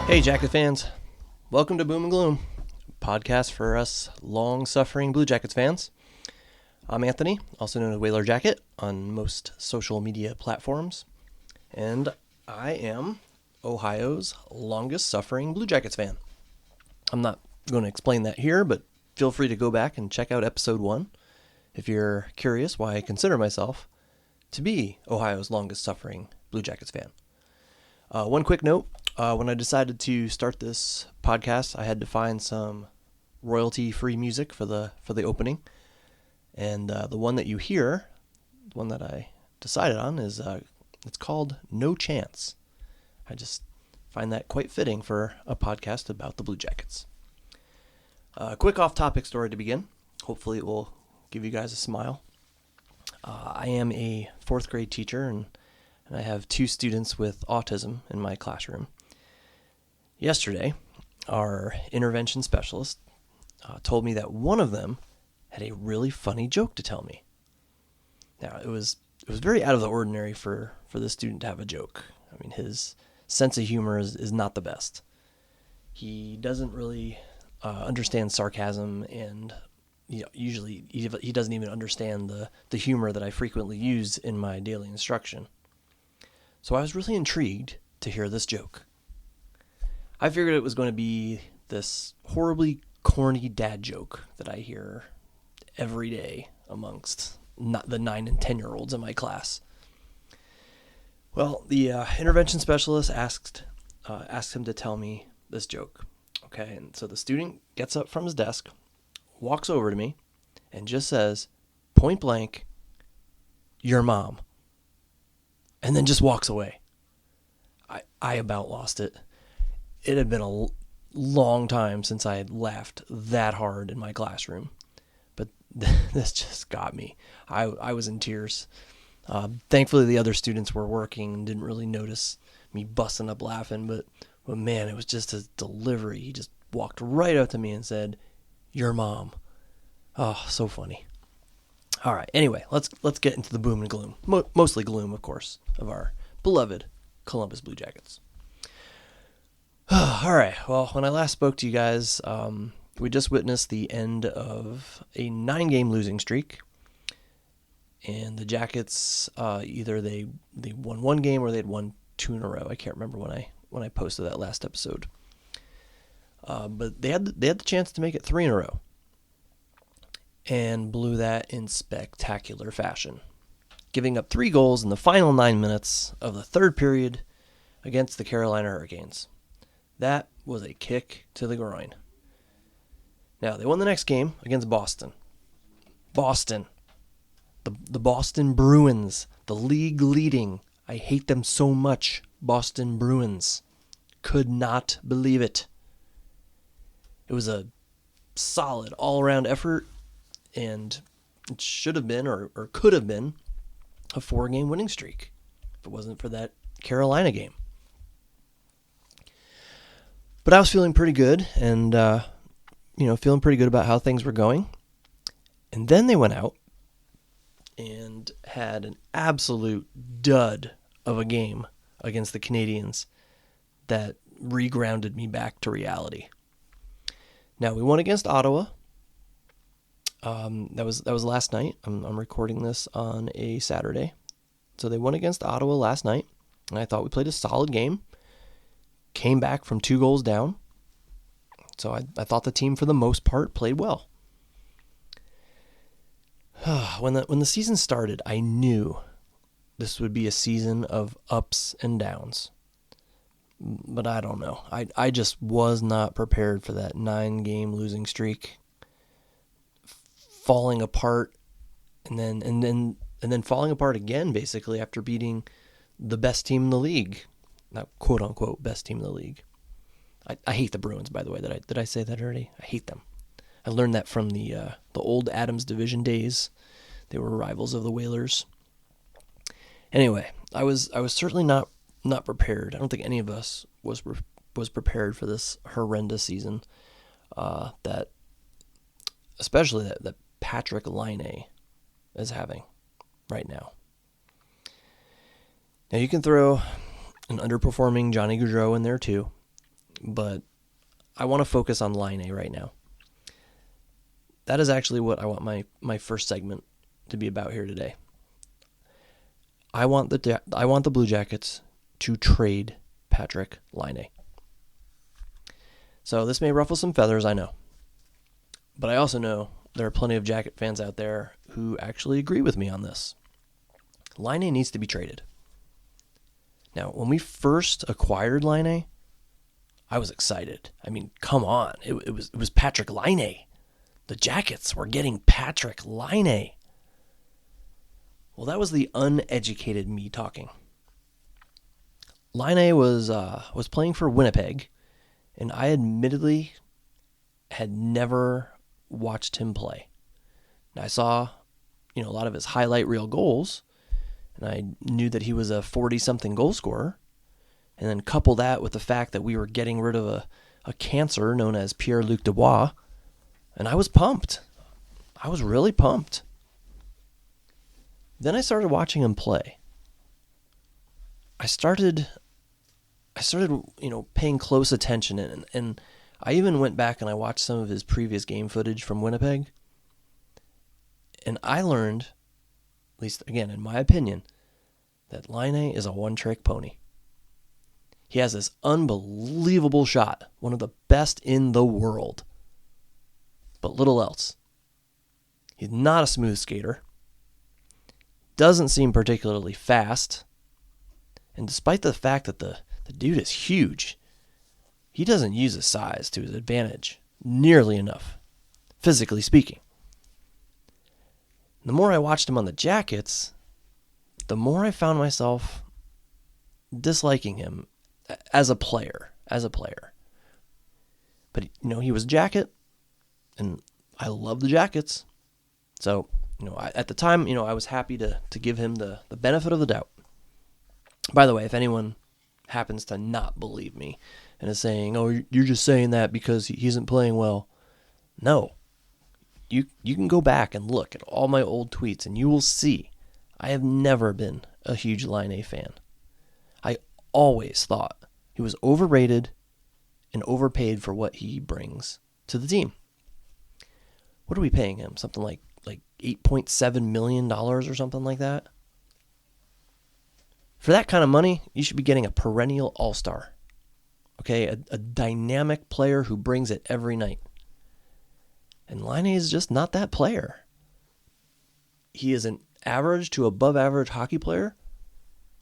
Hey, Jacket fans. Welcome to Boom and Gloom, a podcast for us long-suffering Blue Jackets fans. I'm Anthony, also known as Whaler Jacket on most social media platforms, and I am Ohio's longest-suffering Blue Jackets fan. I'm not going to explain that here, but feel free to go back and check out episode 1 if you're curious why I consider myself to be Ohio's longest-suffering Blue Jackets fan. One quick note, when I decided to start this podcast, I had to find some royalty-free music for the opening. And the one that you hear, the one that I decided on, is it's called No Chance. I just find that quite fitting for a podcast about the Blue Jackets. Quick off-topic story to begin. Hopefully it will give you guys a smile. I am a 4th grade teacher, and I have 2 students with autism in my classroom. Yesterday, our intervention specialist told me that one of them had a really funny joke to tell me. Now, it was very out of the ordinary for this student to have a joke. I mean, his sense of humor is not the best. He doesn't really understand sarcasm, and usually he doesn't even understand the humor that I frequently use in my daily instruction. So I was really intrigued to hear this joke. I figured it was going to be this horribly corny dad joke that I hear every day amongst the 9 and 10-year-olds in my class. Well, the intervention specialist asked him to tell me this joke. Okay, and so the student gets up from his desk, walks over to me, and just says, point blank, "Your mom." And then just walks away. I about lost it. It had been a long time since I had laughed that hard in my classroom. But this just got me. I was in tears. Thankfully, the other students were working and didn't really notice me busting up laughing. But man, it was just his delivery. He just walked right up to me and said, "Your mom." Oh, so funny. All right. Anyway, let's get into the boom and gloom. Mostly gloom, of course, of our beloved Columbus Blue Jackets. All right. Well, when I last spoke to you guys, we just witnessed the end of a 9-game losing streak, and the Jackets either they won 1 game or they'd won 2 in a row. I can't remember when I posted that last episode, but they had the chance to make it 3 in a row, and blew that in spectacular fashion, giving up 3 goals in the final 9 minutes of the 3rd period against the Carolina Hurricanes. That was a kick to the groin. Now, they won the next game against Boston. Boston. The Boston Bruins. The league leading. I hate them so much. Boston Bruins. Could not believe it. It was a solid all-around effort, and it should have been, or could have been, a 4-game winning streak if it wasn't for that Carolina game. But I was feeling pretty good, and feeling pretty good about how things were going. And then they went out and had an absolute dud of a game against the Canadiens that regrounded me back to reality. Now, we won against Ottawa. That was last night. I'm recording this on a Saturday. So they won against Ottawa last night, and I thought we played a solid game. Came back from 2 goals down. So I thought the team, for the most part, played well. When the season started, I knew this would be a season of ups and downs. But I don't know. I just was not prepared for that 9-game losing streak, falling apart, and then falling apart again, basically, after beating the best team in the league. Not quote unquote best team in the league. I hate the Bruins, by the way. Did I say that already? I hate them. I learned that from the old Adams Division days. They were rivals of the Whalers. Anyway, I was certainly not prepared. I don't think any of us was prepared for this horrendous season. Especially that Patrick Laine is having right now. Now you can throw an underperforming Johnny Gaudreau in there too. but I want to focus on Laine right now. That is actually what I want my first segment to be about here today. I want the Blue Jackets to trade Patrick Laine. So this may ruffle some feathers, I know. But I also know there are plenty of Jacket fans out there who actually agree with me on this. Laine needs to be traded. Now, when we first acquired Laine, I was excited. I mean, come on. It was Patrick Laine. The Jackets were getting Patrick Laine. Well, that was the uneducated me talking. Laine was playing for Winnipeg, and I admittedly had never watched him play. And I saw, a lot of his highlight reel goals, and I knew that he was a 40-something goal scorer. And then couple that with the fact that we were getting rid of a cancer known as Pierre-Luc Dubois, and I was pumped. I was really pumped. Then I started watching him play. I started paying close attention, and I even went back and I watched some of his previous game footage from Winnipeg, and I learned, at least again in my opinion, that Laine is a one-trick pony. He has this unbelievable shot, one of the best in the world, but little else. He's not a smooth skater, doesn't seem particularly fast, and despite the fact that the dude is huge, he doesn't use his size to his advantage nearly enough, physically speaking. The more I watched him on the Jackets, the more I found myself disliking him as a player. But, he was a Jacket, and I love the Jackets. So, at the time, I was happy to give him the benefit of the doubt. By the way, if anyone happens to not believe me and is saying, oh, you're just saying that because he isn't playing well. No. You can go back and look at all my old tweets and you will see I have never been a huge Laine fan. I always thought he was overrated and overpaid for what he brings to the team. What are we paying him? Something like $8.7 million or something like that? For that kind of money, you should be getting a perennial all-star. Okay, a dynamic player who brings it every night. And Laine is just not that player. He is an average to above average hockey player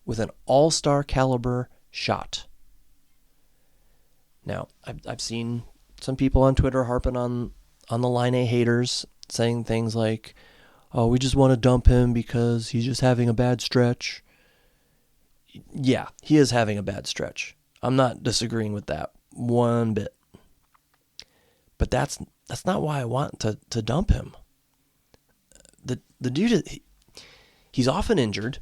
with an all-star caliber shot. Now, I've seen some people on Twitter harping on the Laine haters, saying things like, oh, we just want to dump him because he's just having a bad stretch. Yeah, he is having a bad stretch. I'm not disagreeing with that one bit. But that's not why I want to dump him. The dude, he's often injured.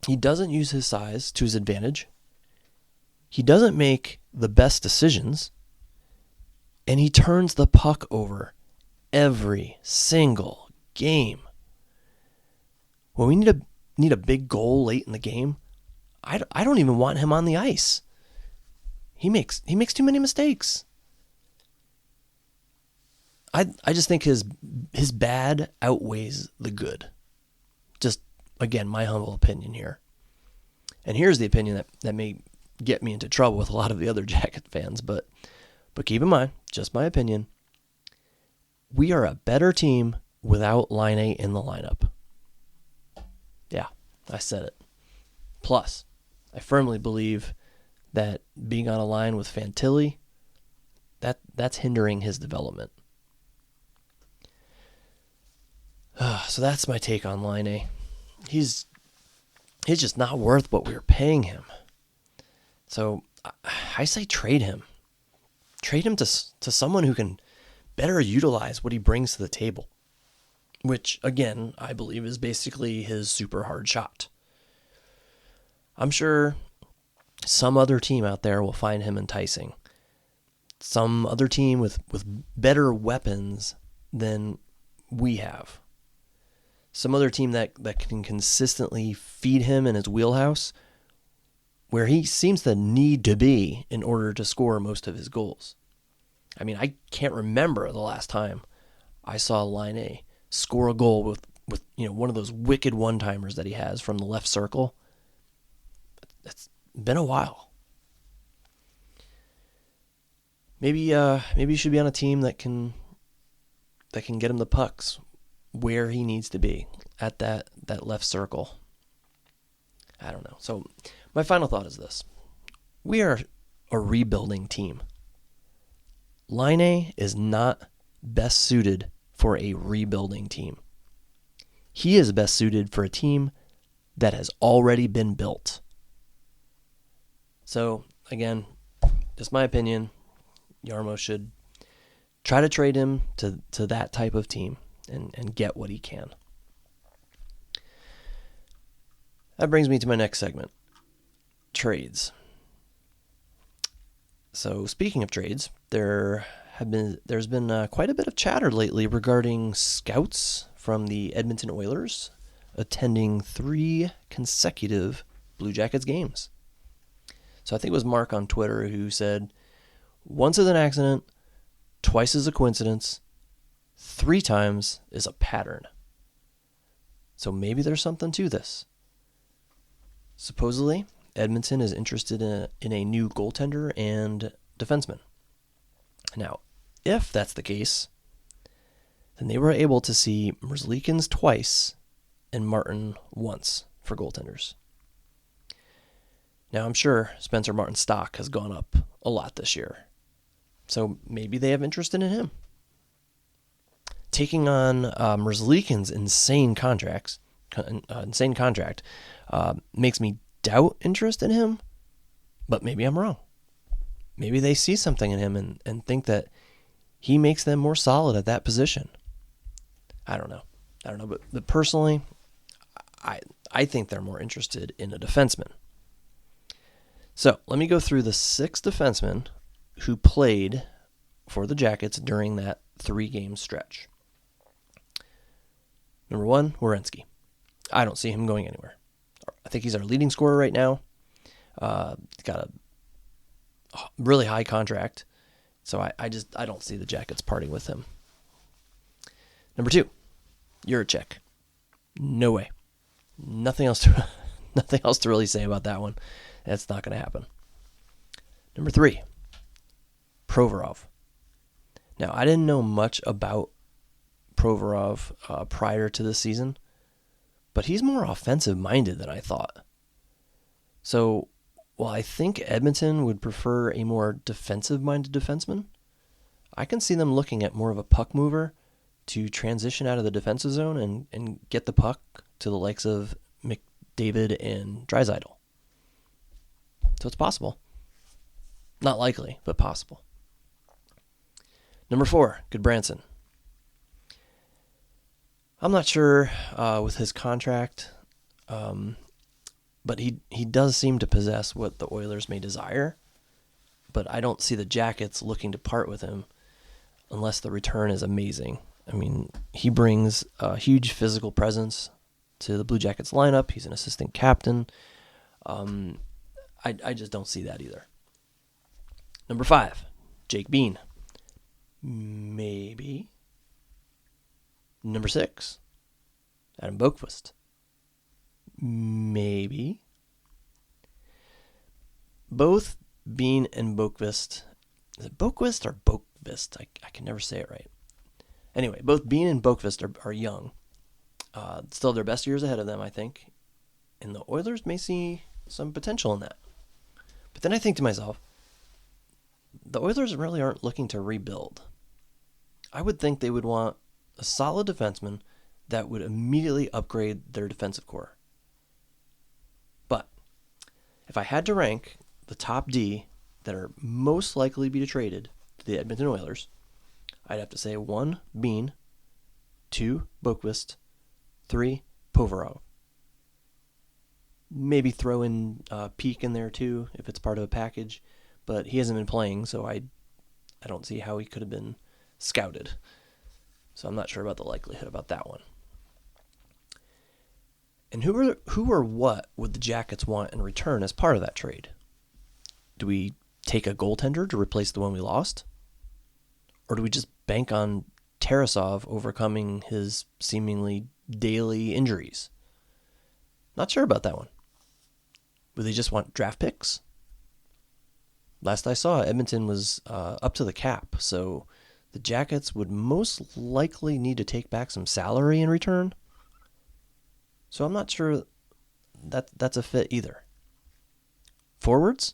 He doesn't use his size to his advantage. He doesn't make the best decisions. And he turns the puck over every single game. When we need a big goal late in the game, I don't even want him on the ice. He makes too many mistakes. I just think his bad outweighs the good. Just, again, my humble opinion here. And here's the opinion that may get me into trouble with a lot of the other Jacket fans, but keep in mind, just my opinion, we are a better team without Laine in the lineup. Yeah, I said it. Plus, I firmly believe that being on a line with Fantilli, that's hindering his development. So that's my take on Laine. He's just not worth what we were paying him. So I say trade him. Trade him to someone who can better utilize what he brings to the table, which, again, I believe is basically his super hard shot. I'm sure some other team out there will find him enticing. Some other team with better weapons than we have. Some other team that can consistently feed him in his wheelhouse where he seems to need to be in order to score most of his goals. I mean, I can't remember the last time I saw Laine score a goal with one of those wicked one-timers that he has from the left circle. It's been a while. Maybe he should be on a team that can get him the pucks where he needs to be at that left circle. I don't know. So my final thought is this. We are a rebuilding team. Laine is not best suited for a rebuilding team. He is best suited for a team that has already been built. So, again, just my opinion, Jarmo should try to trade him to that type of team and get what he can. That brings me to my next segment, trades. So speaking of trades, there's been quite a bit of chatter lately regarding scouts from the Edmonton Oilers attending 3 consecutive Blue Jackets games. So I think it was Mark on Twitter who said, once is an accident, twice is a coincidence, 3 times is a pattern. So maybe there's something to this. Supposedly, Edmonton is interested in a new goaltender and defenseman. Now, if that's the case, then they were able to see Merzlikins twice and Martin once for goaltenders. Now, I'm sure Spencer Martin's stock has gone up a lot this year, so maybe they have interest in him. Taking on Merzlikins' insane contract makes me doubt interest in him, but maybe I'm wrong. Maybe they see something in him and think that he makes them more solid at that position. I don't know, but personally, I think they're more interested in a defenseman. So let me go through the 6 defensemen who played for the Jackets during that 3-game stretch. Number 1, Werenski. I don't see him going anywhere. I think he's our leading scorer right now. He's got a really high contract, so I don't see the Jackets parting with him. Number 2, Juracek. No way. Nothing else to really say about that one. That's not going to happen. Number 3, Provorov. Now, I didn't know much about Provorov prior to this season, but he's more offensive-minded than I thought. So, while I think Edmonton would prefer a more defensive-minded defenseman, I can see them looking at more of a puck mover to transition out of the defensive zone and get the puck to the likes of McDavid and Draisaitl. So it's possible. Not likely, but possible. Number 4, Goodbranson. I'm not sure with his contract, but he does seem to possess what the Oilers may desire, but I don't see the Jackets looking to part with him unless the return is amazing. I mean, he brings a huge physical presence to the Blue Jackets lineup. He's an assistant captain. I just don't see that either. Number 5, Jake Bean. Maybe. Number 6, Adam Boqvist. Maybe. Both Bean and Boqvist. Is it Boqvist or Boqvist? I can never say it right. Anyway, both Bean and Boqvist are young. Still their best years ahead of them, I think. And the Oilers may see some potential in that. But then I think to myself, the Oilers really aren't looking to rebuild. I would think they would want a solid defenseman that would immediately upgrade their defensive core. But if I had to rank the top D that are most likely to be traded to the Edmonton Oilers, I'd have to say 1, Bean, 2, Boqvist, 3, Provorov. Maybe throw in Peak in there too if it's part of a package, but he hasn't been playing, so I don't see how he could have been scouted. So I'm not sure about the likelihood about that one. And who or what would the Jackets want in return as part of that trade? Do we take a goaltender to replace the one we lost? Or do we just bank on Tarasov overcoming his seemingly daily injuries? Not sure about that one. Would they just want draft picks? Last I saw, Edmonton was up to the cap, so the Jackets would most likely need to take back some salary in return. So I'm not sure that's a fit either. Forwards?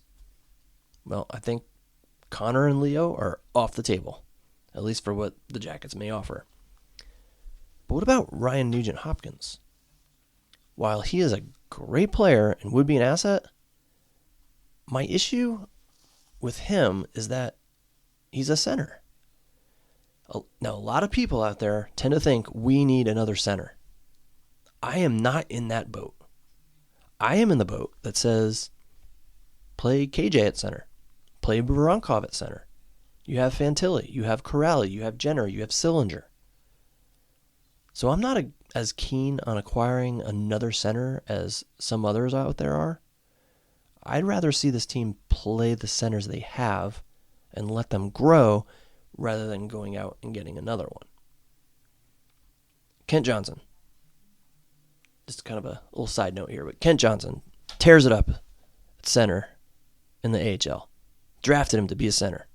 Well, I think Connor and Leo are off the table, at least for what the Jackets may offer. But what about Ryan Nugent-Hopkins? While he is a great player and would be an asset, my issue with him is that he's a center. Now, a lot of people out there tend to think we need another center. I am not in that boat. I am in the boat that says play KJ at center, play Voronkov at center. You have Fantilli, you have Corrali, you have Jenner, you have Sillinger. So I'm not as keen on acquiring another center as some others out there are. I'd rather see this team play the centers they have and let them grow rather than going out and getting another one. Kent Johnson. Just kind of a little side note here, but Kent Johnson tears it up at center in the AHL. Drafted him to be a center.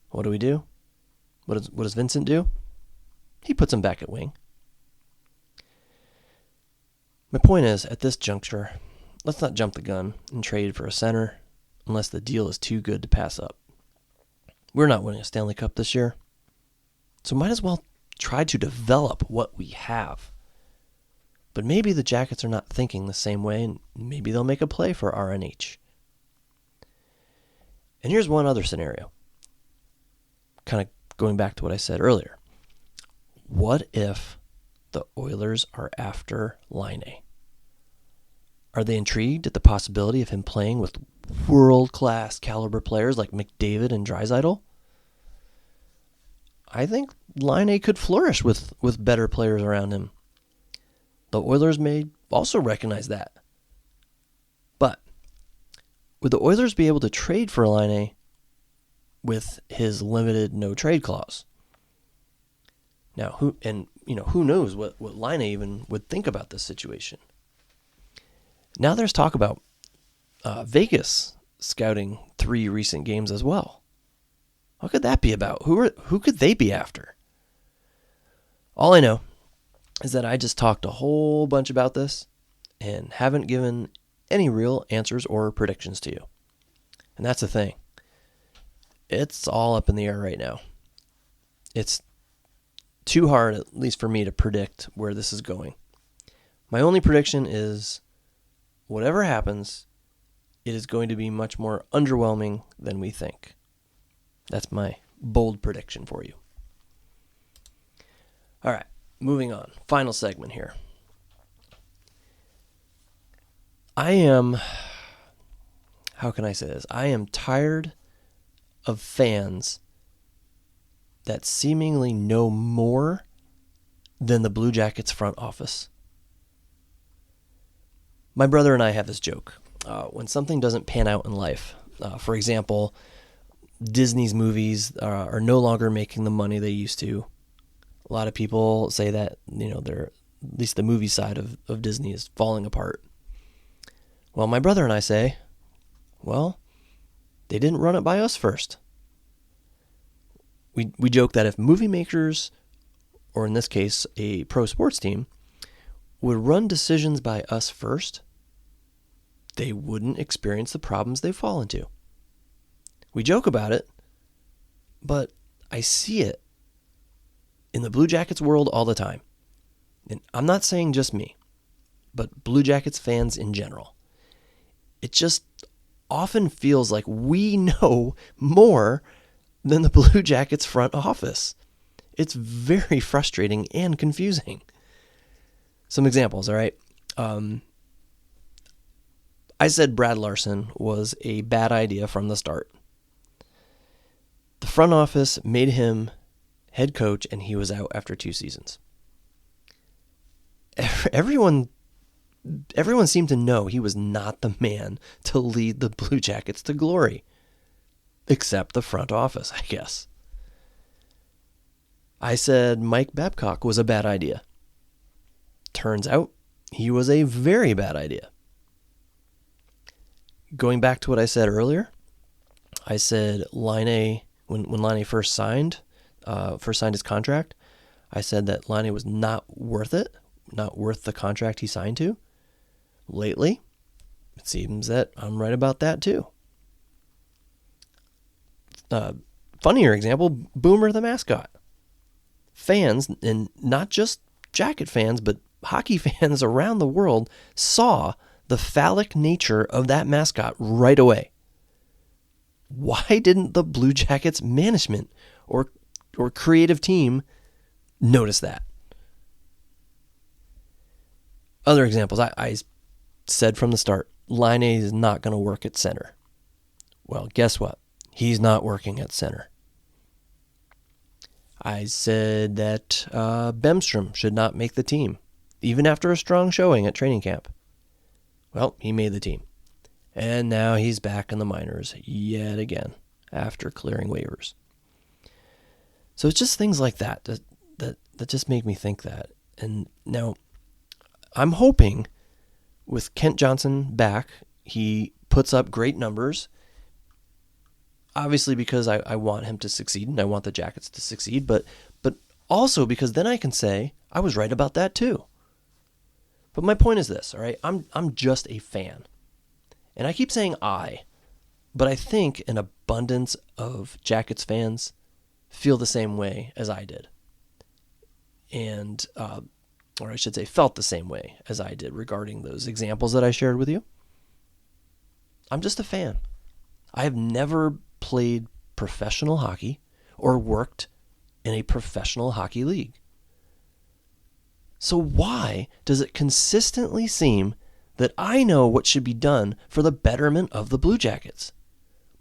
What do we do? What does Vincent do? He puts him back at wing. My point is, at this juncture, let's not jump the gun and trade for a center unless the deal is too good to pass up. We're not winning a Stanley Cup this year, so might as well try to develop what we have. But maybe the Jackets are not thinking the same way, and maybe they'll make a play for RNH. And here's one other scenario, kind of going back to what I said earlier. What if the Oilers are after Laine? Are they intrigued at the possibility of him playing with world-class caliber players like McDavid and Draisaitl? I think Laine could flourish with better players around him. The Oilers may also recognize that. But would the Oilers be able to trade for Laine with his limited no-trade clause? Now, who knows what Laine even would think about this situation? Now there's talk about Vegas scouting 3 recent games as well. What could that be about? Who could they be after? All I know is that I just talked a whole bunch about this and haven't given any real answers or predictions to you. And that's the thing. It's all up in the air right now. It's too hard, at least for me, to predict where this is going. My only prediction is whatever happens, it is going to be much more underwhelming than we think. That's my bold prediction for you. All right, moving on. Final segment here. How can I say this? I am tired of fans that seemingly know more than the Blue Jackets front office. My brother and I have this joke. When something doesn't pan out in life, for example, Disney's movies are no longer making the money they used to. A lot of people say that, they're, at least the movie side of Disney is falling apart. Well, my brother and I say, well, they didn't run it by us first. We joke that if movie makers, or in this case, a pro sports team, would run decisions by us first, they wouldn't experience the problems they fall into. We joke about it, but I see it in the Blue Jackets world all the time. And I'm not saying just me, but Blue Jackets fans in general. It just often feels like we know more than the Blue Jackets front office. It's very frustrating and confusing. Some examples, all right? I said Brad Larson was a bad idea from the start. The front office made him head coach, and he was out after 2 seasons. Everyone everyone seemed to know he was not the man to lead the Blue Jackets to glory. Except the front office, I guess. I said Mike Babcock was a bad idea. Turns out he was a very bad idea. Going back to what I said earlier, I said Laine, when Laine first signed his contract, I said that Laine was not worth it, not worth the contract he signed to. Lately, it seems that I'm right about that too. Funnier example, Boomer the mascot. Fans, and not just Jacket fans, but hockey fans around the world, saw the phallic nature of that mascot right away. Why didn't the Blue Jackets management or creative team notice that? Other examples, I said from the start, Laine is not going to work at center. Well, guess what? He's not working at center. I said that Bemstrom should not make the team, even after a strong showing at training camp. Well, he made the team. And now he's back in the minors yet again after clearing waivers. So it's just things like that just make me think that. And now I'm hoping with Kent Johnson back, he puts up great numbers. Obviously because I want him to succeed and I want the Jackets to succeed, but also because then I can say I was right about that too. But my point is this, all right? I'm just a fan. And I keep saying but I think an abundance of Jackets fans feel the same way as I did. And, or I should say felt the same way as I did regarding those examples that I shared with you. I'm just a fan. I have never played professional hockey or worked in a professional hockey league. So why does it consistently seem that I know what should be done for the betterment of the Blue Jackets,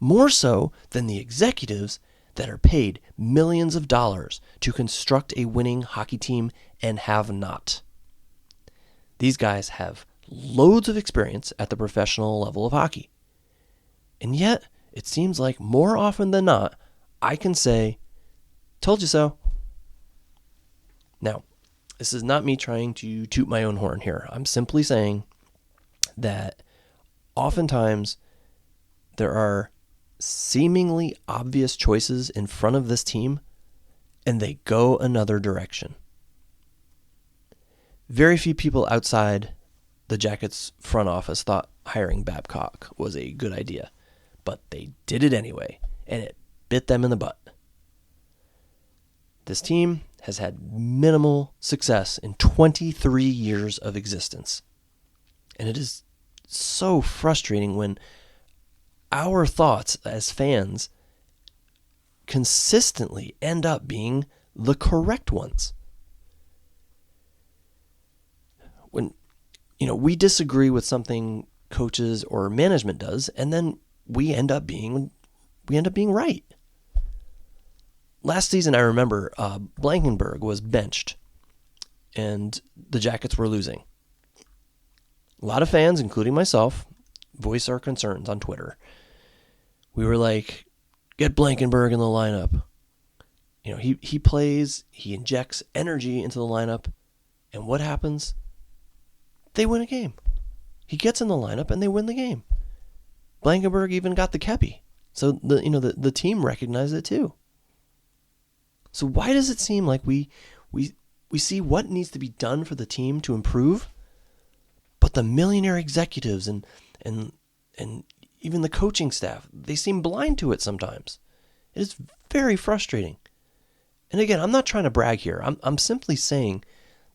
more so than the executives that are paid millions of dollars to construct a winning hockey team and have not? These guys have loads of experience at the professional level of hockey. And yet, it seems like more often than not, I can say, told you so. Now, this is not me trying to toot my own horn here. I'm simply saying that oftentimes there are seemingly obvious choices in front of this team, and they go another direction. Very few people outside the Jackets front office thought hiring Babcock was a good idea, but they did it anyway, and it bit them in the butt. This team has had minimal success in 23 years of existence. And it is so frustrating when our thoughts as fans consistently end up being the correct ones. When, we disagree with something coaches or management does, and then we end up being right. Last season, I remember Blankenberg was benched, and the Jackets were losing. A lot of fans, including myself, voiced our concerns on Twitter. We were like, get Blankenberg in the lineup. He plays, he injects energy into the lineup, and what happens? They win a game. He gets in the lineup, and they win the game. Blankenberg even got the Kepi, so the team recognized it too. So why does it seem like we see what needs to be done for the team to improve, but the millionaire executives and even the coaching staff, they seem blind to it sometimes? It is very frustrating. And again, I'm not trying to brag here. I'm simply saying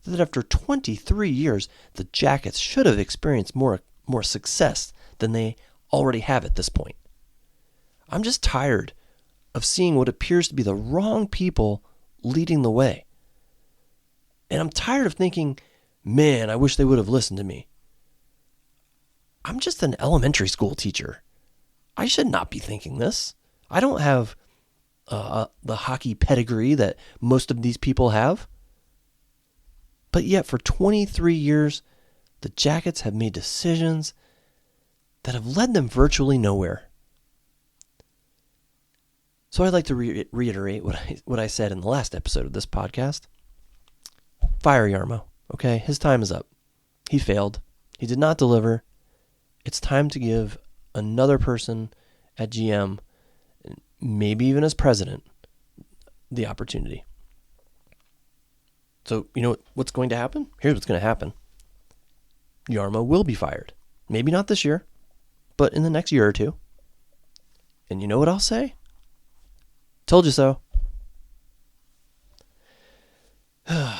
that after 23 years, the Jackets should have experienced more success than they already have at this point. I'm just tired of seeing what appears to be the wrong people leading the way. And I'm tired of thinking, man, I wish they would have listened to me. I'm just an elementary school teacher. I should not be thinking this. I don't have the hockey pedigree that most of these people have. But yet for 23 years, the Jackets have made decisions that have led them virtually nowhere. So I'd like to reiterate what I said in the last episode of this podcast. Fire Jarmo, okay? His time is up. He failed. He did not deliver. It's time to give another person at GM, maybe even as president, the opportunity. So, you know what's going to happen? Here's what's going to happen. Jarmo will be fired. Maybe not this year, but in the next year or two. And you know what I'll say? Told you so.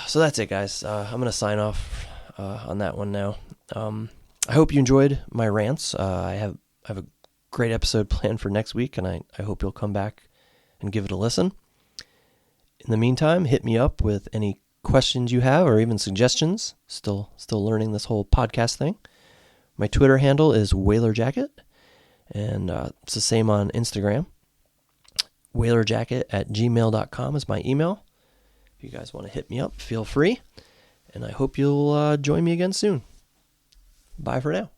So that's it, guys. I'm going to sign off on that one now. I hope you enjoyed my rants. I have a great episode planned for next week, and I hope you'll come back and give it a listen. In the meantime, hit me up with any questions you have or even suggestions. Still learning this whole podcast thing. My Twitter handle is WhalerJacket, and it's the same on Instagram. WhalerJacket@gmail.com is my email. If you guys want to hit me up, feel free. And I hope you'll join me again soon. Bye for now.